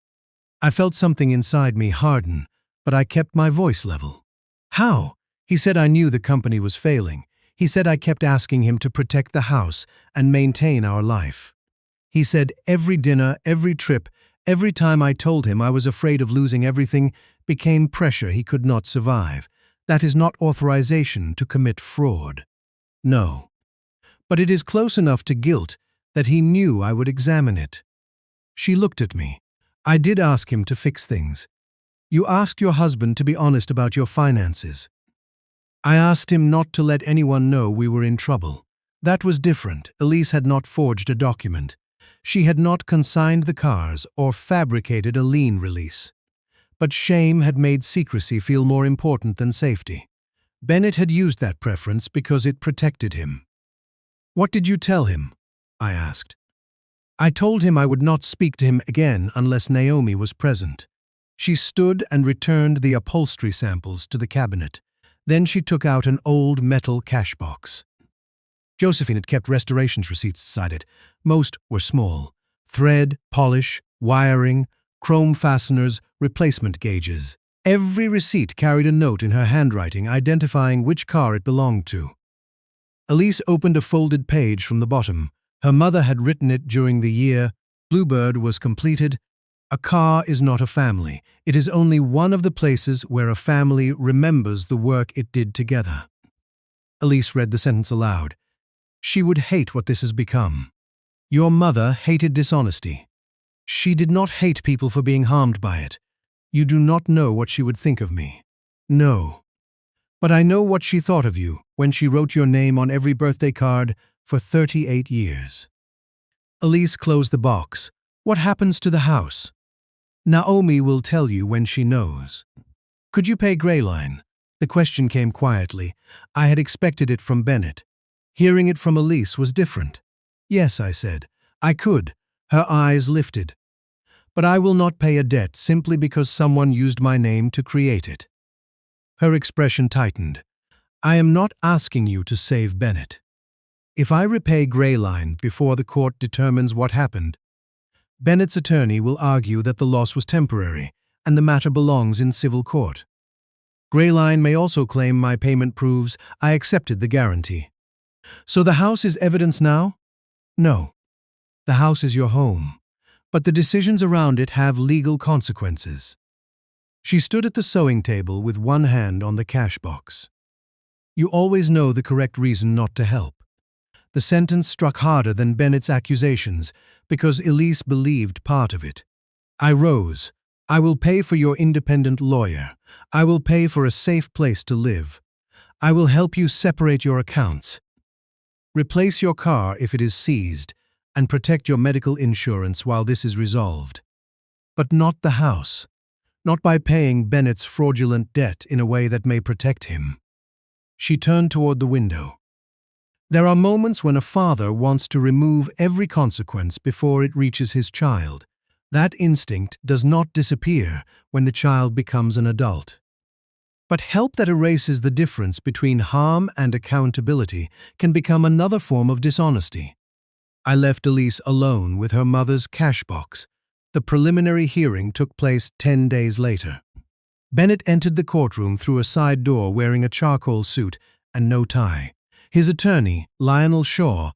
[SPEAKER 1] I felt something inside me harden, but I kept my voice level. How? He said I knew the company was failing. He said I kept asking him to protect the house and maintain our life. He said every dinner, every trip, every time I told him I was afraid of losing everything became pressure he could not survive. That is not authorization to commit fraud. No. But it is close enough to guilt that he knew I would examine it. She looked at me. I did ask him to fix things. You asked your husband to be honest about your finances. I asked him not to let anyone know we were in trouble. That was different. Elise had not forged a document. She had not consigned the cars or fabricated a lien release. But shame had made secrecy feel more important than safety. Bennett had used that preference because it protected him. What did you tell him? I asked. I told him I would not speak to him again unless Naomi was present. She stood and returned the upholstery samples to the cabinet. Then she took out an old metal cash box. Josephine had kept restorations receipts beside it. Most were small. Thread, polish, wiring, chrome fasteners, replacement gauges. Every receipt carried a note in her handwriting identifying which car it belonged to. Elise opened a folded page from the bottom. Her mother had written it during the year Bluebird was completed. A car is not a family. It is only one of the places where a family remembers the work it did together. Elise read the sentence aloud. She would hate what this has become. Your mother hated dishonesty. She did not hate people for being harmed by it. You do not know what she would think of me. No. But I know what she thought of you when she wrote your name on every birthday card for 38 years. Elise closed the box. What happens to the house? Naomi will tell you when she knows. Could you pay Greyline? The question came quietly. I had expected it from Bennett. Hearing it from Elise was different. Yes, I said. I could. Her eyes lifted. But I will not pay a debt simply because someone used my name to create it. Her expression tightened. I am not asking you to save Bennett. If I repay Greyline before the court determines what happened, Bennett's attorney will argue that the loss was temporary and the matter belongs in civil court. Greyline may also claim my payment proves I accepted the guarantee. So the house is evidence now? No. The house is your home, but the decisions around it have legal consequences. She stood at the sewing table with one hand on the cash box. You always know the correct reason not to help. The sentence struck harder than Bennett's accusations because Elise believed part of it. I rose. I will pay for your independent lawyer. I will pay for a safe place to live. I will help you separate your accounts. Replace your car if it is seized and protect your medical insurance while this is resolved. But not the house. Not by paying Bennett's fraudulent debt in a way that may protect him. She turned toward the window. There are moments when a father wants to remove every consequence before it reaches his child. That instinct does not disappear when the child becomes an adult. But help that erases the difference between harm and accountability can become another form of dishonesty. I left Elise alone with her mother's cash box. The preliminary hearing took place 10 days later. Bennett entered the courtroom through a side door wearing a charcoal suit and no tie. His attorney, Lionel Shaw,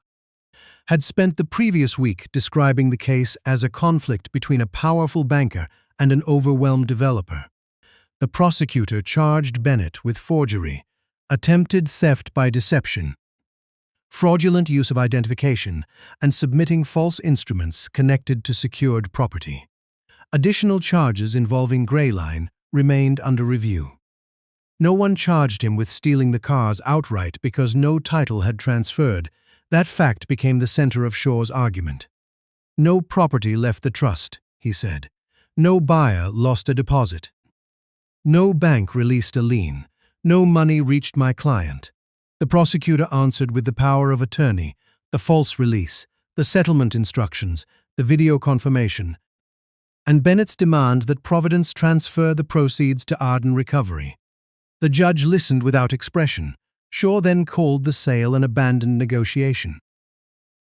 [SPEAKER 1] had spent the previous week describing the case as a conflict between a powerful banker and an overwhelmed developer. The prosecutor charged Bennett with forgery, attempted theft by deception, fraudulent use of identification, and submitting false instruments connected to secured property. Additional charges involving Greyline remained under review. No one charged him with stealing the cars outright because no title had transferred. That fact became the center of Shaw's argument. No property left the trust, he said. No buyer lost a deposit. No bank released a lien. No money reached my client. The prosecutor answered with the power of attorney, the false release, the settlement instructions, the video confirmation, and Bennett's demand that Providence transfer the proceeds to Arden Recovery. The judge listened without expression. Shaw then called the sale an abandoned negotiation.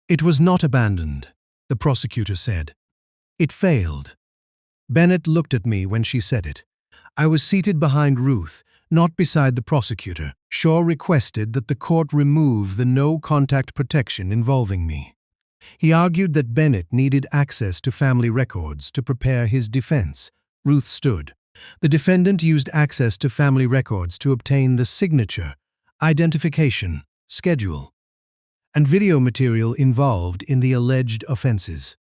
[SPEAKER 1] It was not abandoned, the prosecutor said. It failed. Bennett looked at me when she said it. I was seated behind Ruth, not beside the prosecutor. Shaw requested that the court remove the no-contact protection involving me. He argued that Bennett needed access to family records to prepare his defense. Ruth stood. The defendant used access to family records to obtain the signature, identification, schedule, and video material involved in the alleged offenses.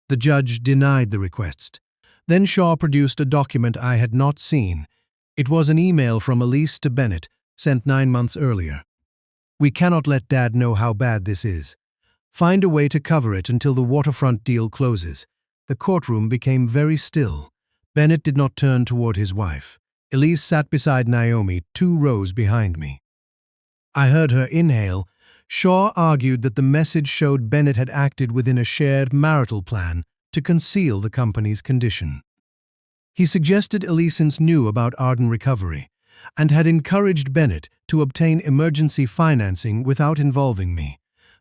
[SPEAKER 1] The judge denied the request. Then Shaw produced a document I had not seen. It was an email from Elise to Bennett, sent 9 months earlier. We cannot let Dad know how bad this is. Find a way to cover it until the waterfront deal closes. The courtroom became very still. Bennett did not turn toward his wife. Elise sat beside Naomi, 2 rows behind me. I heard her inhale. Shaw argued that the message showed Bennett had acted within a shared marital plan to conceal the company's condition. He suggested Elise knew about Arden recovery and had encouraged Bennett to obtain emergency financing without involving me.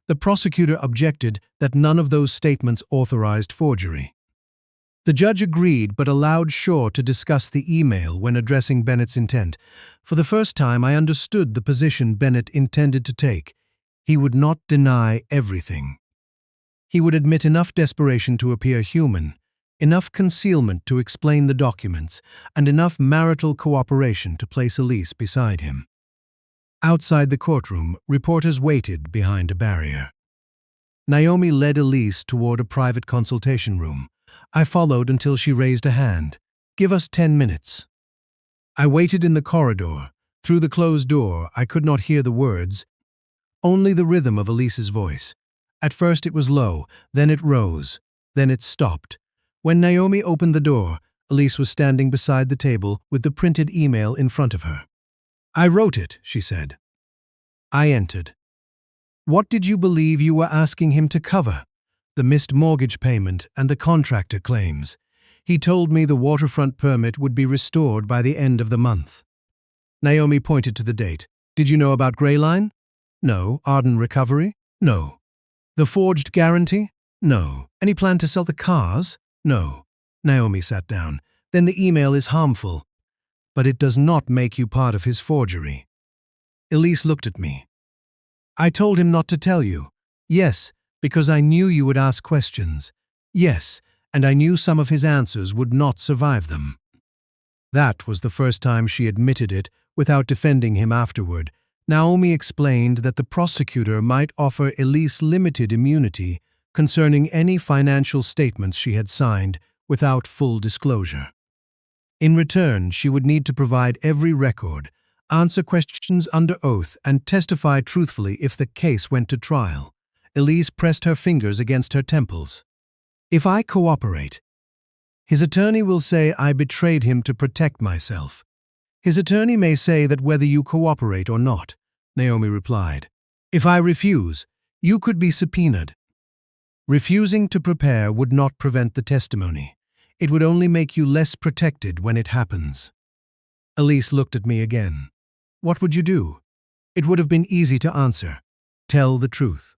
[SPEAKER 1] The prosecutor objected that none of those statements authorized forgery. The judge agreed but allowed Shaw to discuss the email when addressing Bennett's intent. For the first time, I understood the position Bennett intended to take. He would not deny everything. He would admit enough desperation to appear human, enough concealment to explain the documents, and enough marital cooperation to place Elise beside him. Outside the courtroom, reporters waited behind a barrier. Naomi led Elise toward a private consultation room. I followed until she raised a hand. "Give us 10 minutes." I waited in the corridor. Through the closed door, I could not hear the words, only the rhythm of Elise's voice. At first it was low, then it rose, then it stopped. When Naomi opened the door, Elise was standing beside the table with the printed email in front of her. "I wrote it," she said. I entered. "What did you believe you were asking him to cover?" "The missed mortgage payment and the contractor claims. He told me the waterfront permit would be restored by the end of the month." Naomi pointed to the date. "Did you know about Greyline?" "No." "Arden recovery?" "No." "The forged guarantee?" "No." "Any plan to sell the cars?" "No." Naomi sat down. "Then the email is harmful. But it does not make you part of his forgery." Elise looked at me. "I told him not to tell you." "Yes, because I knew you would ask questions." "Yes, and I knew some of his answers would not survive them." That was the first time she admitted it without defending him afterward. Naomi explained that the prosecutor might offer Elise limited immunity concerning any financial statements she had signed without full disclosure. In return, she would need to provide every record, answer questions under oath, and testify truthfully if the case went to trial. Elise pressed her fingers against her temples. "If I cooperate, his attorney will say I betrayed him to protect myself." "His attorney may say that whether you cooperate or not," Naomi replied. "If I refuse, you could be subpoenaed." Refusing to prepare would not prevent the testimony. It would only make you less protected when it happens. Elise looked at me again. "What would you do?" It would have been easy to answer. Tell the truth.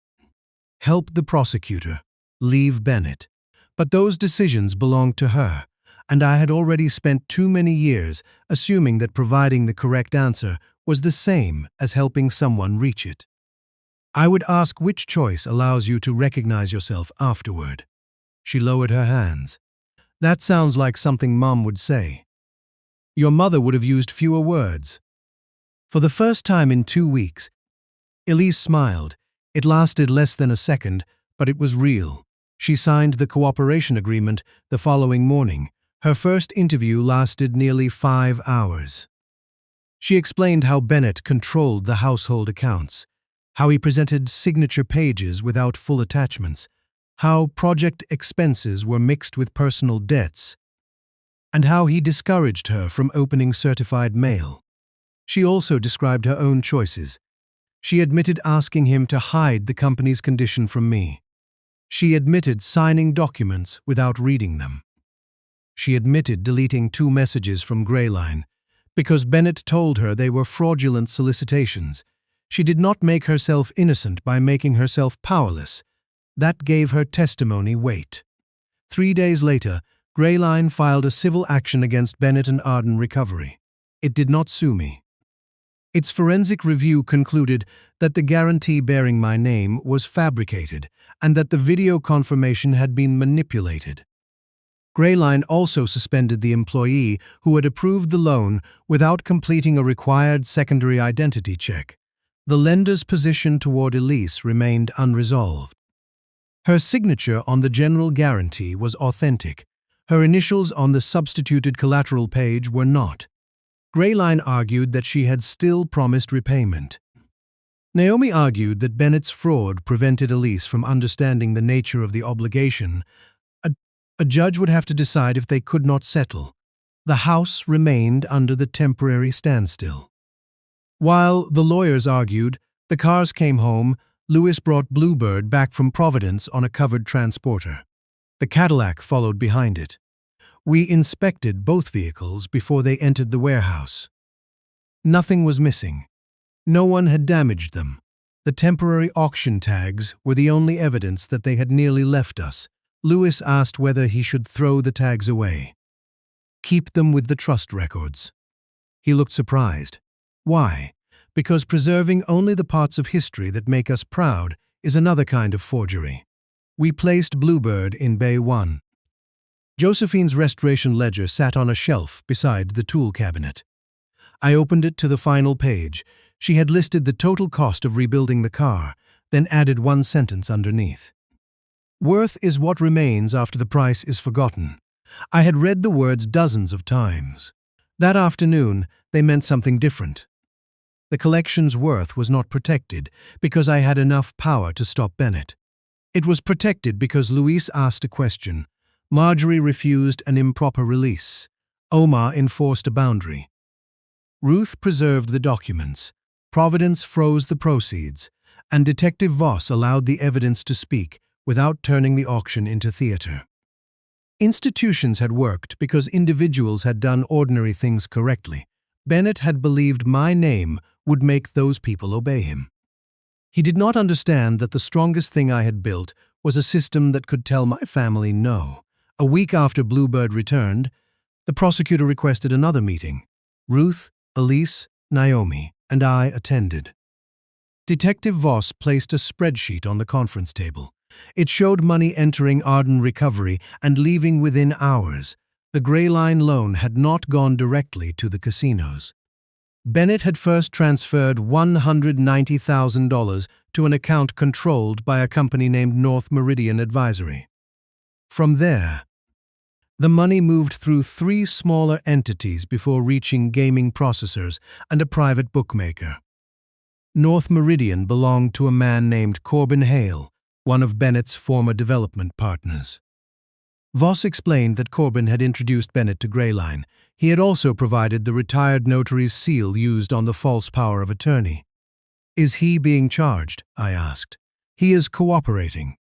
[SPEAKER 1] Help the prosecutor. Leave Bennett. But those decisions belonged to her, and I had already spent too many years assuming that providing the correct answer was the same as helping someone reach it. I would ask which choice allows you to recognize yourself afterward. She lowered her hands. "That sounds like something Mom would say. Your mother would have used fewer words." For the first time in 2 weeks, Elise smiled. It lasted less than a second, but it was real. She signed the cooperation agreement the following morning. Her first interview lasted nearly 5 hours. She explained how Bennett controlled the household accounts, how he presented signature pages without full attachments, how project expenses were mixed with personal debts, and how he discouraged her from opening certified mail. She also described her own choices. She admitted asking him to hide the company's condition from me. She admitted signing documents without reading them. She admitted deleting 2 messages from Greyline because Bennett told her they were fraudulent solicitations. She did not make herself innocent by making herself powerless. That gave her testimony weight. 3 days later, Greyline filed a civil action against Bennett and Arden Recovery. It did not sue me. Its forensic review concluded that the guarantee bearing my name was fabricated and that the video confirmation had been manipulated. Greyline also suspended the employee who had approved the loan without completing a required secondary identity check. The lender's position toward Elise remained unresolved. Her signature on the general guarantee was authentic. Her initials on the substituted collateral page were not. Greyline argued that she had still promised repayment. Naomi argued that Bennett's fraud prevented Elise from understanding the nature of the obligation. A judge would have to decide if they could not settle. The house remained under the temporary standstill. While the lawyers argued, the cars came home. Lewis brought Bluebird back from Providence on a covered transporter. The Cadillac followed behind it. We inspected both vehicles before they entered the warehouse. Nothing was missing. No one had damaged them. The temporary auction tags were the only evidence that they had nearly left us. Lewis asked whether he should throw the tags away. Keep them with the trust records. He looked surprised. Why? Because preserving only the parts of history that make us proud is another kind of forgery. We placed Bluebird in Bay 1. Josephine's restoration ledger sat on a shelf beside the tool cabinet. I opened it to the final page. She had listed the total cost of rebuilding the car, then added one sentence underneath. Worth is what remains after the price is forgotten. I had read the words dozens of times. That afternoon, they meant something different. The collection's worth was not protected because I had enough power to stop Bennett. It was protected because Louise asked a question. Marjorie refused an improper release. Omar enforced a boundary. Ruth preserved the documents. Providence froze the proceeds. And Detective Voss allowed the evidence to speak without turning the auction into theater. Institutions had worked because individuals had done ordinary things correctly. Bennett had believed my name would make those people obey him. He did not understand that the strongest thing I had built was a system that could tell my family no. A week after Bluebird returned, the prosecutor requested another meeting. Ruth, Elise, Naomi, and I attended. Detective Voss placed a spreadsheet on the conference table. It showed money entering Arden Recovery and leaving within hours. The Gray Line loan had not gone directly to the casinos. Bennett had first transferred $190,000 to an account controlled by a company named North Meridian Advisory. From there, the money moved through 3 smaller entities before reaching gaming processors and a private bookmaker. North Meridian belonged to a man named Corbin Hale, one of Bennett's former development partners. Voss explained that Corbin had introduced Bennett to Grayline. He had also provided the retired notary's seal used on the false power of attorney. "Is he being charged?" I asked. "He is cooperating."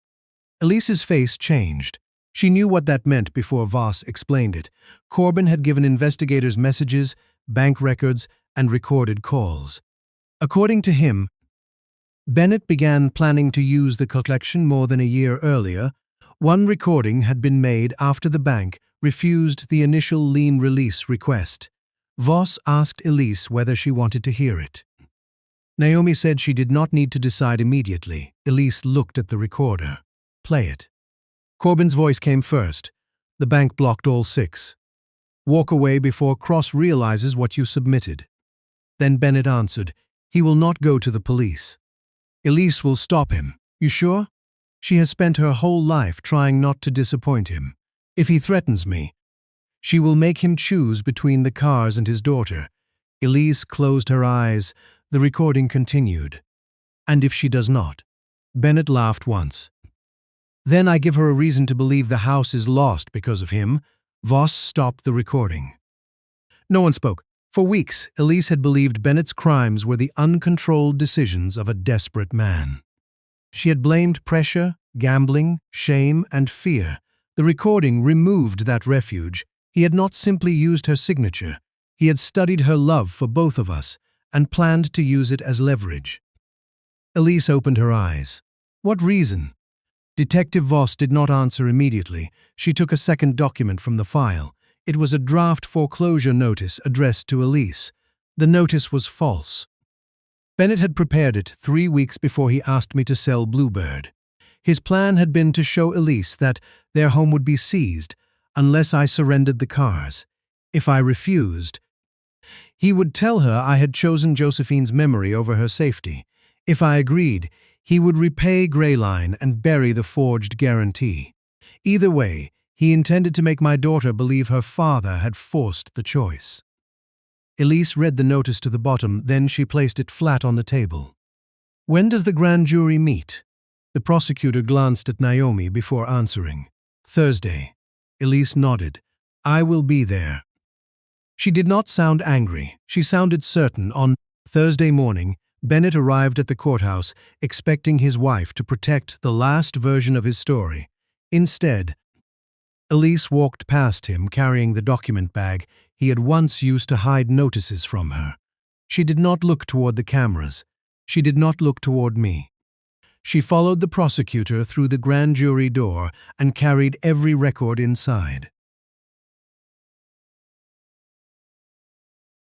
[SPEAKER 1] Elise's face changed. She knew what that meant before Voss explained it. Corbin had given investigators messages, bank records, and recorded calls. According to him, Bennett began planning to use the collection more than a year earlier. One recording had been made after the bank refused the initial lien release request. Voss asked Elise whether she wanted to hear it. Naomi said she did not need to decide immediately. Elise looked at the recorder. "Play it." Corbin's voice came first. "The bank blocked all 6. Walk away before Cross realizes what you submitted." Then Bennett answered, "He will not go to the police. Elise will stop him. You sure? She has spent her whole life trying not to disappoint him. If he threatens me, she will make him choose between the cars and his daughter." Elise closed her eyes. The recording continued. "And if she does not?" Bennett laughed once. "Then I give her a reason to believe the house is lost because of him." Voss stopped the recording. No one spoke. For weeks, Elise had believed Bennett's crimes were the uncontrolled decisions of a desperate man. She had blamed pressure, gambling, shame, and fear. The recording removed that refuge. He had not simply used her signature. He had studied her love for both of us and planned to use it as leverage. Elise opened her eyes. "What reason?" Detective Voss did not answer immediately. She took a second document from the file. It was a draft foreclosure notice addressed to Elise. The notice was false. Bennett had prepared it 3 weeks before he asked me to sell Bluebird. His plan had been to show Elise that their home would be seized unless I surrendered the cars. If I refused, he would tell her I had chosen Josephine's memory over her safety. If I agreed, he would repay Grayline and bury the forged guarantee. Either way, he intended to make my daughter believe her father had forced the choice. Elise read the notice to the bottom, then she placed it flat on the table. "When does the grand jury meet?" The prosecutor glanced at Naomi before answering. "Thursday." Elise nodded. "I will be there." She did not sound angry. She sounded certain. On Thursday morning, Bennett arrived at the courthouse, expecting his wife to protect the last version of his story. Instead, Elise walked past him, carrying the document bag he had once used to hide notices from her. She did not look toward the cameras. She did not look toward me. She followed the prosecutor through the grand jury door and carried every record inside.